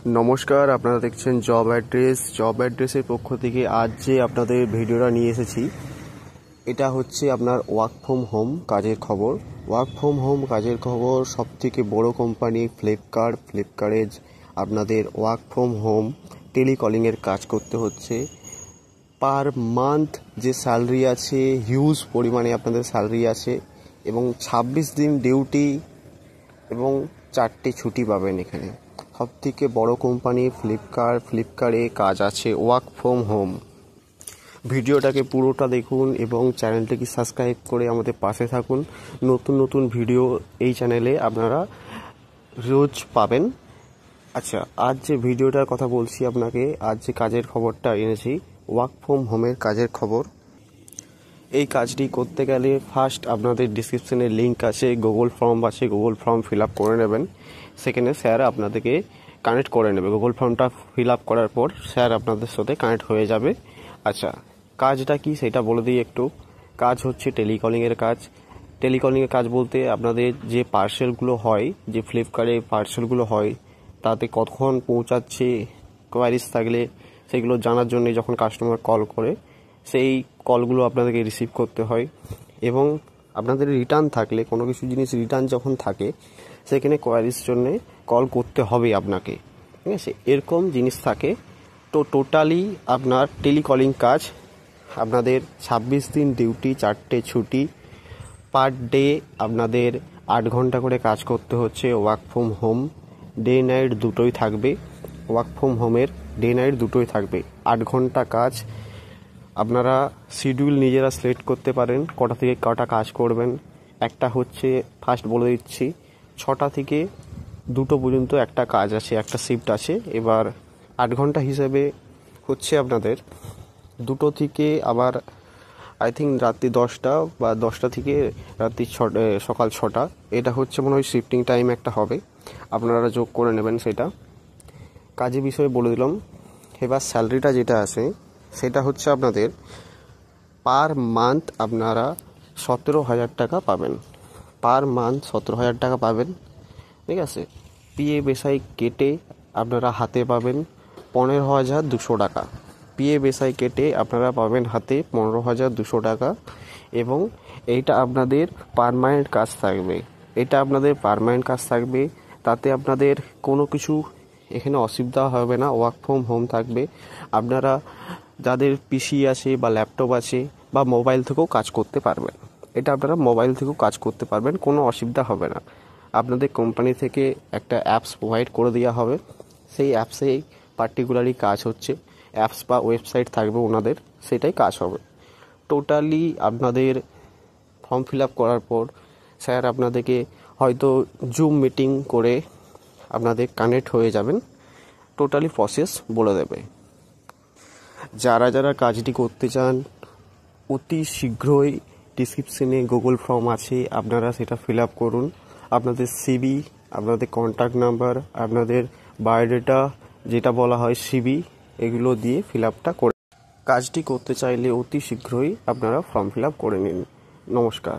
নমস্কার, আপনারা দেখছেন জব অ্যাড্রেসের পক্ষ থেকে আজ যে আপনাদের ভিডিওটা নিয়ে এসেছি, এটা হচ্ছে আপনার ওয়ার্ক ফ্রম হোম কাজের খবর। ওয়ার্ক ফ্রম হোম কাজের খবর সবথেকে বড় কোম্পানি ফ্লিপকার্টে আপনাদের ওয়ার্ক ফ্রম হোম টেলিকলিংয়ের কাজ করতে হচ্ছে। পার মান্থ যে স্যালারি আছে, হিউজ পরিমাণে আপনাদের স্যালারি আছে এবং 26 দিন ডিউটি এবং 4টে ছুটি পাবেন। এখানে সবথেকে বড় কোম্পানি ফ্লিপকার্টে কাজ আছে ওয়ার্ক ফ্রম হোম। ভিডিওটাকে পুরোটা দেখুন এবং চ্যানেলটাকে সাবস্ক্রাইব করে আমাদের পাশে থাকুন। নতুন নতুন ভিডিও এই চ্যানেলে আপনারা রোজ পাবেন। আচ্ছা, আজ যে ভিডিওটার কথা বলছি আপনাকে, আজ যে কাজের খবরটা এনেছি ওয়ার্ক ফ্রম হোমের কাজের খবর। এই কাজটি করতে গেলে ফার্স্ট আপনাদের ডিসক্রিপশনে লিঙ্ক আছে, গুগল ফর্ম ফিল আপ করে নেবেন। সেখানে স্যার আপনাদেরকে কানেক্ট করে নেবে। গুগল ফর্মটা ফিল আপ করার পর স্যার আপনাদের সাথে কানেক্ট হয়ে যাবে। আচ্ছা, কাজটা কি সেটা বলে দিই একটু। কাজ হচ্ছে টেলিকলিংয়ের কাজ বলতে আপনাদের যে পার্সেলগুলো হয়, যে ফ্লিপকার্টে পার্সেলগুলো হয়, তাতে কতক্ষণ পৌঁছাচ্ছে, কোয়ারিজ থাকলে সেগুলো জানার জন্য যখন কাস্টমার কল করে, সেই কলগুলো আপনাদেরকে রিসিভ করতে হয়। এবং আপনাদের রিটার্ন থাকলে, কোনো কিছু জিনিস রিটার্ন যখন থাকে, সেখানে কোয়ারিজ জন্য কল করতে হবে আপনাকে, ঠিক আছে? এরকম জিনিস থাকে। তো টোটালি আপনার টেলিকলিং কাজ, আপনাদের 26 দিন ডিউটি, 4টে ছুটি, পার ডে আপনাদের 8 ঘন্টা করে কাজ করতে হচ্ছে। Work from home day night দুটোই থাকবে। ওয়ার্ক ফ্রম হোমের ডে নাইট দুটোই থাকবে। 8 ঘন্টা কাজ। আপনারা শিডিউল নিজেরা সিলেক্ট করতে পারেন কটা থেকে কটা কাজ করবেন। একটা হচ্ছে, ফার্স্ট বলে দিচ্ছি, 6টা থেকে 2টো পর্যন্ত একটা কাজ আছে, একটা শিফট আছে। এবার 8 ঘন্টা হিসেবে হচ্ছে আপনাদের 2টো থেকে আবার আই থিঙ্ক রাত্রি 10টা বা 10টা থেকে রাত্রি সকাল 6টা, এটা হচ্ছে মনে হয় শিফটিং টাইম একটা হবে, আপনারা যোগ করে নেবেন সেটা। কাজের বিষয়ে বলে দিলাম। এবার স্যালারিটা যেটা আছে সেটা হচ্ছে আপনাদের পার মান্থ আপনারা 17,000 টাকা পাবেন। পার মান্থ 17,000 টাকা পাবেন, ঠিক আছে? পিএ বেসাই কেটে আপনারা হাতে পাবেন 15,200 টাকা। পিএ বেসাই কেটে আপনারা পাবেন হাতে 15,200 টাকা। এবং এইটা আপনাদের পার্মানেন্ট কাজ থাকবে। তাতে আপনাদের কোনো কিছু এখানে অসুবিধা হবে না। ওয়ার্ক ফ্রম হোম থাকবে। আপনারা যাদের পিসি আছে বা ল্যাপটপ আছে বা মোবাইল থেকেও কাজ করতে পারবেন। এটা আপনারা মোবাইল থেকেও কাজ করতে পারবেন, কোনো অসুবিধা হবে না। আপনাদের কোম্পানি থেকে একটা অ্যাপস প্রোভাইড করে দেওয়া হবে। সেই অ্যাপসেই পার্টিকুলারলি কাজ হচ্ছে। অ্যাপস বা ওয়েবসাইট থাকবে ওনাদের, সেটাই কাজ হবে। টোটালি আপনাদের ফর্ম ফিল আপ করার পর স্যার আপনাদেরকে হয়তো জুম মিটিং করে আপনাদের কানেক্ট হয়ে যাবেন, টোটালি প্রসেস বলে দেবে। যারা কাজটি করতে চান, অতি শীঘ্রই ডিসক্রিপশনে গুগল ফর্ম আছে, আপনারা সেটা ফিল আপ করুন। আপনাদের সিভি, আপনাদের কন্ট্যাক্ট নাম্বার, আপনাদের বায়োডাটা যেটা বলা হয় সিভি, এগুলো দিয়ে ফিল আপটা করে কাজটি করতে চাইলে অতি শীঘ্রই আপনারা ফর্ম ফিল আপ করে নিন। নমস্কার।